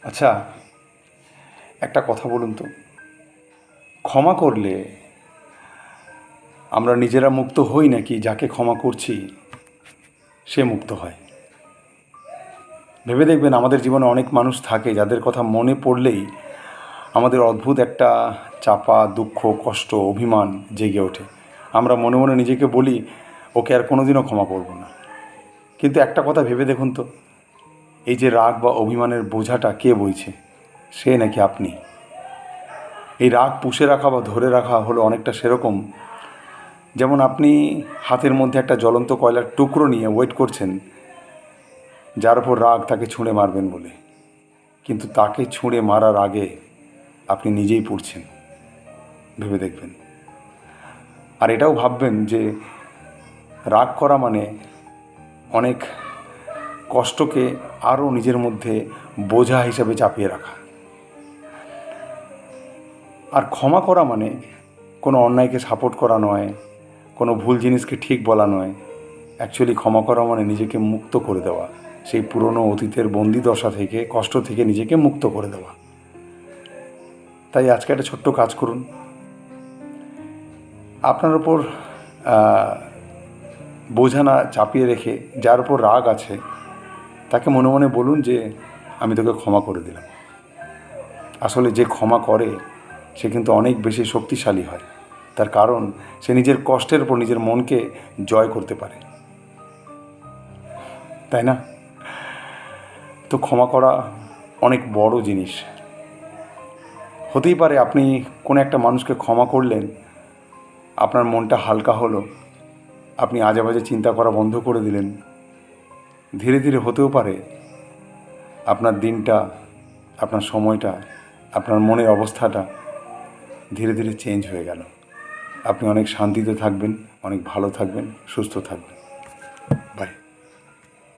আচ্ছা, একটা কথা বলুন তো, ক্ষমা করলে আমরা নিজেরা মুক্ত হই নাকি যাকে ক্ষমা করছি সে মুক্ত হয়? ভেবে দেখবেন, আমাদের জীবনে অনেক মানুষ থাকে যাদের কথা মনে পড়লেই আমাদের অদ্ভুত একটা চাপা দুঃখ, কষ্ট, অভিমান জেগে ওঠে। আমরা মনে মনে নিজেকে বলি, ওকে আর কোনোদিনও ক্ষমা করব না। কিন্তু একটা কথা ভেবে দেখুন তো, এই যে রাগ বা অভিমানের বোঝাটা কে বইছে? সে নাকি আপনি? এই রাগ পুষে রাখা বা ধরে রাখা হলো অনেকটা সেরকম, যেমন আপনি হাতের মধ্যে একটা জ্বলন্ত কয়লার টুকরো নিয়ে ওয়েট করছেন যার ওপর রাগ তাকে ছুঁড়ে মারবেন বলে, কিন্তু তাকে ছুঁড়ে মারার আগে আপনি নিজেই পুড়ছেন। ভেবে দেখবেন। আর এটাও ভাববেন যে রাগ করা মানে অনেক কষ্টকে আরও নিজের মধ্যে বোঝা হিসাবে চাপিয়ে রাখা। আর ক্ষমা করা মানে কোনো অন্যায়কে সাপোর্ট করা নয়, কোনো ভুল জিনিসকে ঠিক বলা নয়। অ্যাকচুয়ালি ক্ষমা করা মানে নিজেকে মুক্ত করে দেওয়া, সেই পুরনো অতীতের বন্দি দশা থেকে, কষ্ট থেকে নিজেকে মুক্ত করে দেওয়া। তাই আজকে একটা ছোট্ট কাজ করুন। আপনার ওপর বোঝা না চাপিয়ে রেখে যার ওপর রাগ আছে তাকে মনে মনে বলুন যে আমি তোকে ক্ষমা করে দিলাম। আসলে যে ক্ষমা করে সে কিন্তু অনেক বেশি শক্তিশালী হয়, তার কারণ সে নিজের কষ্টের উপর নিজের মনকে জয় করতে পারে, তাই না? তো ক্ষমা করা অনেক বড় জিনিস। হতেই পারে আপনি কোনো একটা মানুষকে ক্ষমা করলেন, আপনার মনটা হালকা হলো, আপনি আজেবাজে চিন্তা করা বন্ধ করে দিলেন। ধীরে ধীরে হতেও পারে আপনার দিনটা, আপনার সময়টা, আপনার মনের অবস্থাটা ধীরে ধীরে চেঞ্জ হয়ে গেল। আপনি অনেক শান্তিতে থাকবেন, অনেক ভালো থাকবেন, সুস্থ থাকবেন। বাই।